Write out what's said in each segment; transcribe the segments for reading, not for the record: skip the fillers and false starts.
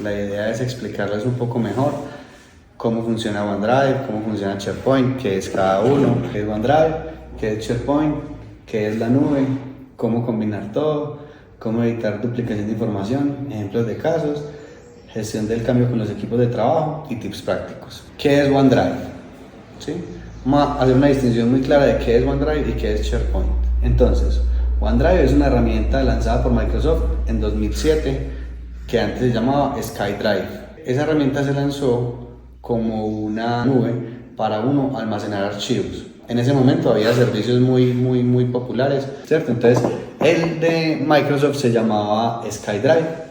La idea es explicarles un poco mejor cómo funciona OneDrive, cómo funciona SharePoint, qué es cada uno, qué es OneDrive, qué es SharePoint, qué es la nube, cómo combinar todo, cómo evitar duplicación de información, ejemplos de casos, gestión del cambio con los equipos de trabajo y tips prácticos. ¿Qué es OneDrive? ¿Sí? Vamos a hacer una distinción muy clara de qué es OneDrive y qué es SharePoint. Entonces, OneDrive es una herramienta lanzada por Microsoft en 2007 que antes se llamaba SkyDrive. Esa herramienta se lanzó como una nube para uno almacenar archivos. En ese momento había servicios muy populares, ¿cierto? Entonces, el de Microsoft se llamaba SkyDrive.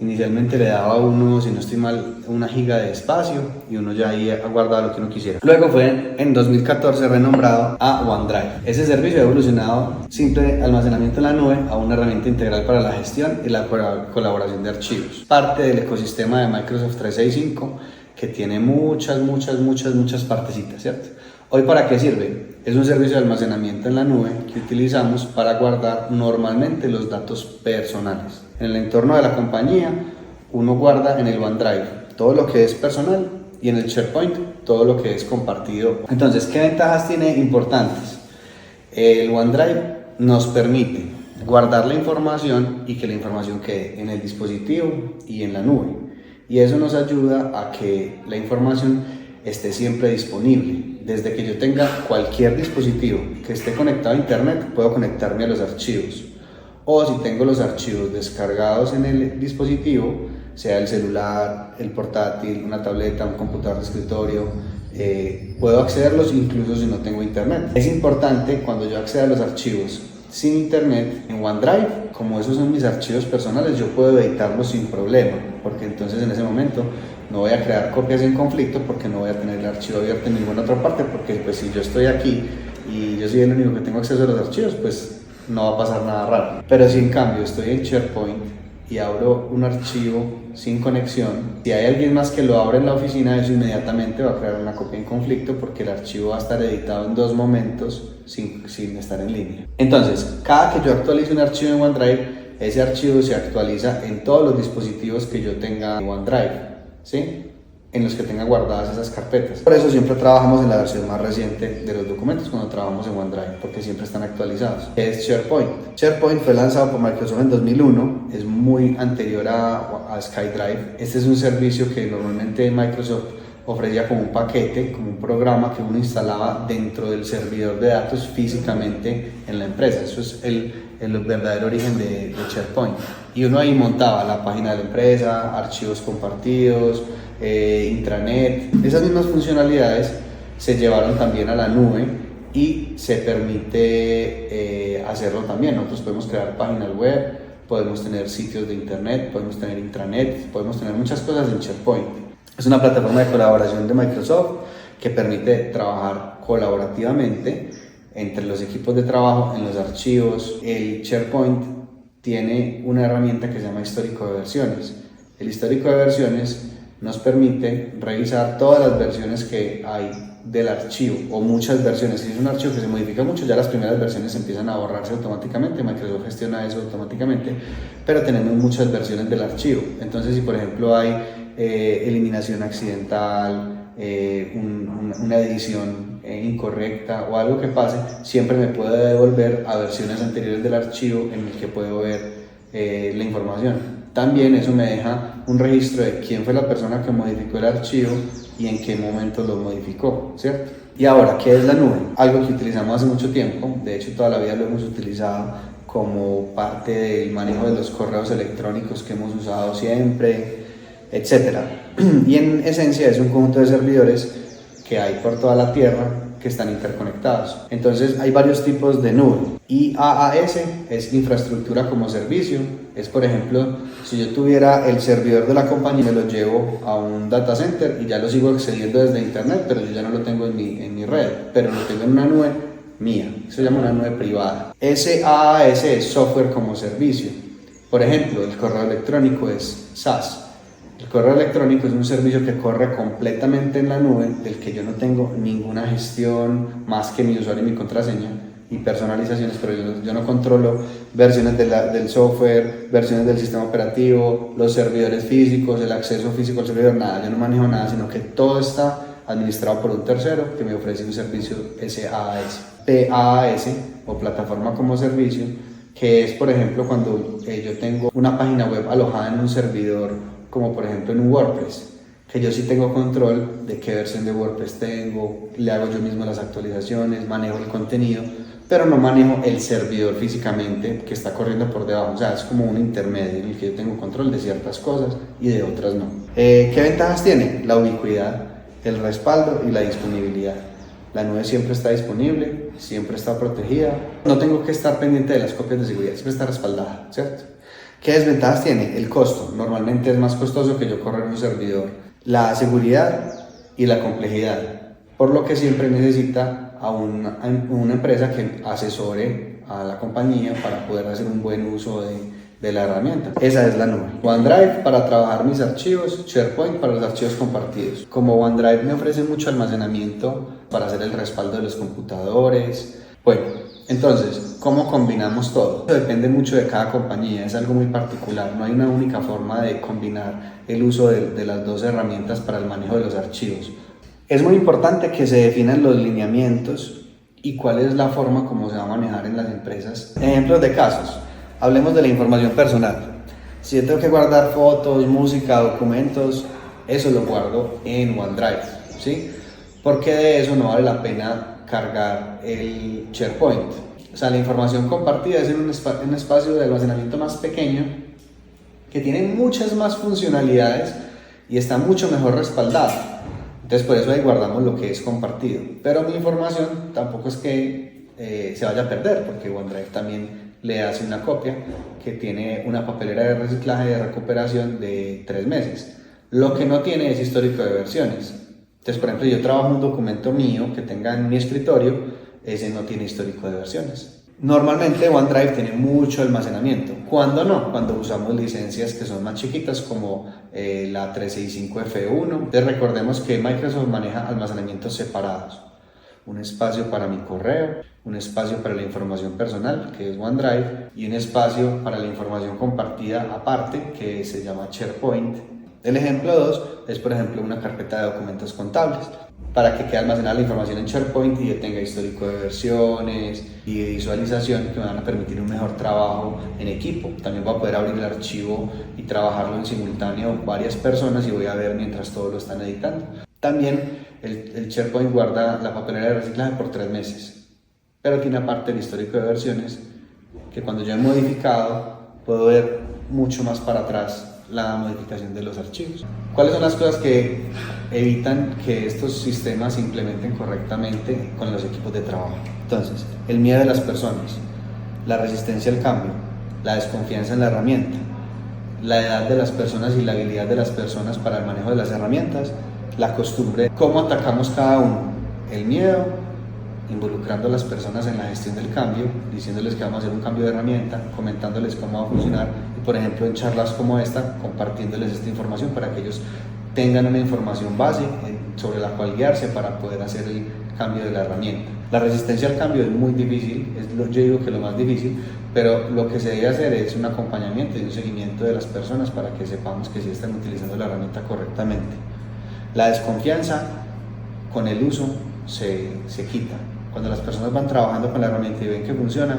Inicialmente le daba a uno, si no estoy mal, 1 giga de espacio y uno ya ahí guardaba lo que uno quisiera. Luego fue en 2014 renombrado a OneDrive. Ese servicio ha evolucionado simple almacenamiento en la nube a una herramienta integral para la gestión y la colaboración de archivos. Parte del ecosistema de Microsoft 365 que tiene muchas partecitas, ¿cierto? Hoy, ¿para qué sirve? Es un servicio de almacenamiento en la nube que utilizamos para guardar normalmente los datos personales. En el entorno de la compañía, uno guarda en el OneDrive todo lo que es personal y en el SharePoint todo lo que es compartido. Entonces, ¿qué ventajas tiene importantes? El OneDrive nos permite guardar la información y que la información quede en el dispositivo y en la nube. Y eso nos ayuda a que la información esté siempre disponible. Desde que yo tenga cualquier dispositivo que esté conectado a internet, puedo conectarme a los archivos. O si tengo los archivos descargados en el dispositivo, sea el celular, el portátil, una tableta, un computador de escritorio, puedo accederlos incluso si no tengo internet. Es importante cuando yo acceda a los archivos sin internet en OneDrive, como esos son mis archivos personales, yo puedo editarlos sin problema, porque entonces en ese momento no voy a crear copias en conflicto porque no voy a tener el archivo abierto en ninguna otra parte, porque pues si yo estoy aquí y yo soy el único que tengo acceso a los archivos, pues no va a pasar nada raro. Pero si en cambio estoy en SharePoint y abro un archivo sin conexión, si hay alguien más que lo abre en la oficina, eso inmediatamente va a crear una copia en conflicto porque el archivo va a estar editado en 2 momentos sin estar en línea. Entonces, cada que yo actualice un archivo en OneDrive, ese archivo se actualiza en todos los dispositivos que yo tenga en OneDrive, ¿sí? En los que tenga guardadas esas carpetas. Por eso siempre trabajamos en la versión más reciente de los documentos cuando trabajamos en OneDrive, porque siempre están actualizados. Es SharePoint. SharePoint fue lanzado por Microsoft en 2001, es muy anterior a SkyDrive. Este es un servicio que normalmente Microsoft ofrecía como un paquete, como un programa que uno instalaba dentro del servidor de datos físicamente en la empresa. Eso es el verdadero origen de SharePoint. Y uno ahí montaba la página de la empresa, archivos compartidos, intranet. Esas mismas funcionalidades se llevaron también a la nube y se permite hacerlo también. Nosotros podemos crear páginas web, podemos tener sitios de internet, podemos tener intranet, podemos tener muchas cosas en SharePoint. Es una plataforma de colaboración de Microsoft que permite trabajar colaborativamente entre los equipos de trabajo en los archivos. El SharePoint tiene una herramienta que se llama histórico de versiones. El histórico de versiones nos permite revisar todas las versiones que hay del archivo o muchas versiones. Si es un archivo que se modifica mucho, ya las primeras versiones empiezan a borrarse automáticamente. Microsoft gestiona eso automáticamente, pero tenemos muchas versiones del archivo. Entonces, si por ejemplo hay eliminación accidental, una edición incorrecta o algo que pase, siempre me puede devolver a versiones anteriores del archivo en el que puedo ver la información. También eso me deja un registro de quién fue la persona que modificó el archivo y en qué momento lo modificó, ¿cierto? Y ahora, ¿qué es la nube? Algo que utilizamos hace mucho tiempo, de hecho toda la vida lo hemos utilizado como parte del manejo de los correos electrónicos que hemos usado siempre, etc. Y en esencia es un conjunto de servidores que hay por toda la Tierra que están interconectados. Entonces hay varios tipos de nube. IaaS es infraestructura como servicio. Es, por ejemplo, si yo tuviera el servidor de la compañía, me lo llevo a un data center y ya lo sigo accediendo desde internet, pero yo ya no lo tengo en mi red, pero lo tengo en una nube mía. Eso se llama una nube privada. SaaS es software como servicio. Por ejemplo, el correo electrónico es SaaS. El correo electrónico es un servicio que corre completamente en la nube, del que yo no tengo ninguna gestión más que mi usuario y mi contraseña. y personalizaciones, pero yo no controlo versiones del software, versiones del sistema operativo, los servidores físicos, el acceso físico al servidor, nada, yo no manejo nada, sino que todo está administrado por un tercero que me ofrece un servicio SaaS, PaaS o plataforma como servicio, que es, por ejemplo, cuando yo tengo una página web alojada en un servidor, como por ejemplo en un WordPress, que yo sí tengo control de qué versión de WordPress tengo, le hago yo mismo las actualizaciones, manejo el contenido, pero no manejo el servidor físicamente que está corriendo por debajo. O sea, es como un intermedio en el que yo tengo control de ciertas cosas y de otras no. ¿Qué ventajas tiene? La ubicuidad, el respaldo y la disponibilidad. La nube siempre está disponible, siempre está protegida. No tengo que estar pendiente de las copias de seguridad, siempre está respaldada, ¿cierto? ¿Qué desventajas tiene? El costo. Normalmente es más costoso que yo correr un servidor. La seguridad y la complejidad, por lo que siempre necesita a una empresa que asesore a la compañía para poder hacer un buen uso de la herramienta. Esa es la nube. OneDrive para trabajar mis archivos, SharePoint para los archivos compartidos. Como OneDrive me ofrece mucho almacenamiento para hacer el respaldo de los computadores. Bueno, entonces, ¿cómo combinamos todo? Eso depende mucho de cada compañía, es algo muy particular, no hay una única forma de combinar el uso de las dos herramientas para el manejo de los archivos. Es muy importante que se definan los lineamientos y cuál es la forma como se va a manejar en las empresas. Ejemplos de casos, hablemos de la información personal. Si yo tengo que guardar fotos, música, documentos, eso lo guardo en OneDrive, ¿sí? Porque de eso no vale la pena cargar el SharePoint. O sea, la información compartida es en un espacio de almacenamiento más pequeño que tiene muchas más funcionalidades y está mucho mejor respaldado. Entonces por eso ahí guardamos lo que es compartido. Pero mi información tampoco es que se vaya a perder, porque OneDrive también le hace una copia que tiene una papelera de reciclaje y de recuperación de 3 meses. Lo que no tiene es histórico de versiones. Entonces, por ejemplo, yo trabajo un documento mío que tenga en mi escritorio, ese no tiene histórico de versiones. Normalmente OneDrive tiene mucho almacenamiento. ¿Cuándo no? Cuando usamos licencias que son más chiquitas como la 365F1. Entonces recordemos que Microsoft maneja almacenamientos separados. Un espacio para mi correo, un espacio para la información personal, que es OneDrive, y un espacio para la información compartida aparte, que se llama SharePoint. El ejemplo 2 es, por ejemplo, una carpeta de documentos contables para que quede almacenada la información en SharePoint y yo tenga histórico de versiones y de visualización que me van a permitir un mejor trabajo en equipo. También voy a poder abrir el archivo y trabajarlo en simultáneo varias personas y voy a ver mientras todos lo están editando. También el SharePoint guarda la papelera de reciclaje por 3 meses, pero tiene aparte el histórico de versiones que cuando yo he modificado puedo ver mucho más para atrás la modificación de los archivos. ¿Cuáles son las cosas que evitan que estos sistemas se implementen correctamente con los equipos de trabajo? Entonces, el miedo de las personas, la resistencia al cambio, la desconfianza en la herramienta, la edad de las personas y la habilidad de las personas para el manejo de las herramientas, la costumbre, cómo atacamos cada uno, el miedo, involucrando a las personas en la gestión del cambio, diciéndoles que vamos a hacer un cambio de herramienta, comentándoles cómo va a funcionar y, por ejemplo, en charlas como esta, compartiéndoles esta información para que ellos tengan una información base sobre la cual guiarse para poder hacer el cambio de la herramienta. La resistencia al cambio es muy difícil, yo digo que lo más difícil, pero lo que se debe hacer es un acompañamiento y un seguimiento de las personas para que sepamos que sí están utilizando la herramienta correctamente. La desconfianza con el uso se quita. Cuando las personas van trabajando con la herramienta y ven que funciona,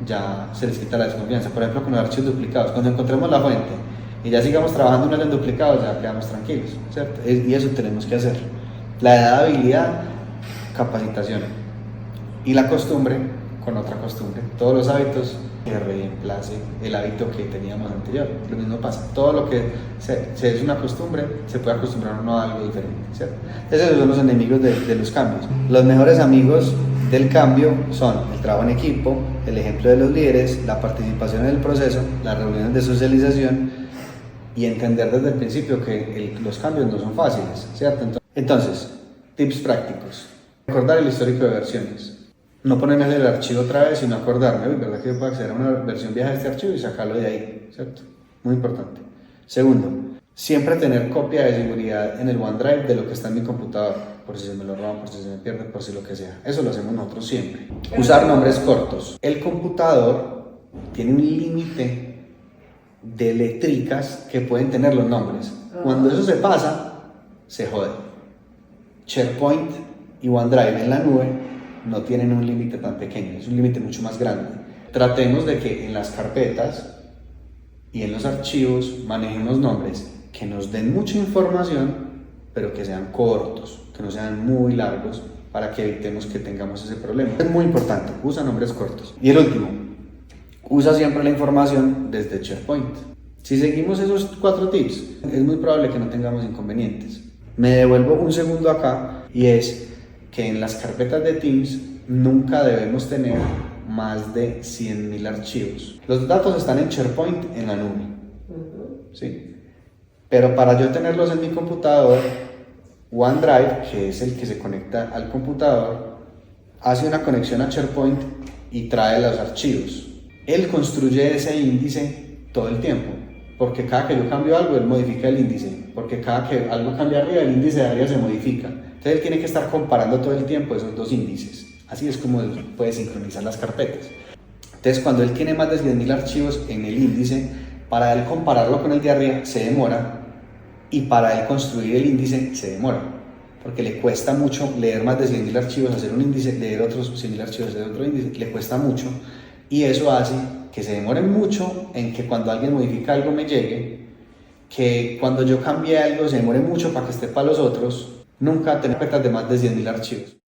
ya se les quita la desconfianza. Por ejemplo, con los archivos duplicados. Cuando encontremos la fuente y ya sigamos trabajando en el duplicado, ya quedamos tranquilos, ¿cierto? Y eso tenemos que hacer. La edad, habilidad, capacitación. Y la costumbre con otra costumbre. Todos los hábitos que reemplace el hábito que teníamos anterior. Lo mismo pasa. Todo lo que se es una costumbre, se puede acostumbrar uno a algo diferente, ¿cierto? Esos son los enemigos de los cambios. Los mejores amigos del cambio son el trabajo en equipo, el ejemplo de los líderes, la participación en el proceso, las reuniones de socialización y entender desde el principio que los cambios no son fáciles, ¿cierto? Entonces, tips prácticos. Recordar el histórico de versiones. No ponerme el archivo otra vez, sino acordarme, ¿verdad? Que yo puedo acceder a una versión vieja de este archivo y sacarlo de ahí, ¿cierto? Muy importante. Segundo, siempre tener copia de seguridad en el OneDrive de lo que está en mi computador. por si se me lo roban, por si se me pierde, por si lo que sea. Eso lo hacemos nosotros siempre. Usar nombres cortos. El computador tiene un límite de letricas que pueden tener los nombres. Cuando eso se pasa, se jode. SharePoint y OneDrive en la nube no tienen un límite tan pequeño, es un límite mucho más grande. Tratemos de que en las carpetas y en los archivos manejemos nombres que nos den mucha información, pero que sean cortos, que no sean muy largos, para que evitemos que tengamos ese problema. Es muy importante, usa nombres cortos. Y el último, usa siempre la información desde SharePoint. Si seguimos esos 4 tips, es muy probable que no tengamos inconvenientes. Me devuelvo un segundo acá, y es que en las carpetas de Teams nunca debemos tener más de 100.000 archivos. Los datos están en SharePoint en la nube, ¿sí? Pero para yo tenerlos en mi computador, OneDrive, que es el que se conecta al computador, hace una conexión a SharePoint y trae los archivos. Él construye ese índice todo el tiempo, porque cada que yo cambio algo, él modifica el índice, porque cada que algo cambia arriba, el índice de arriba se modifica. Entonces él tiene que estar comparando todo el tiempo esos dos índices. Así es como él puede sincronizar las carpetas. Entonces cuando él tiene más de 100.000 archivos en el índice, para él compararlo con el de arriba se demora, y para él construir el índice se demora, porque le cuesta mucho leer más de 100.000 archivos, hacer un índice, leer otros 100.000 archivos, hacer otro índice, le cuesta mucho, y eso hace que se demore mucho en que cuando alguien modifica algo me llegue, que cuando yo cambie algo se demore mucho para que esté para los otros. Nunca tener carpetas de más de 100.000 archivos.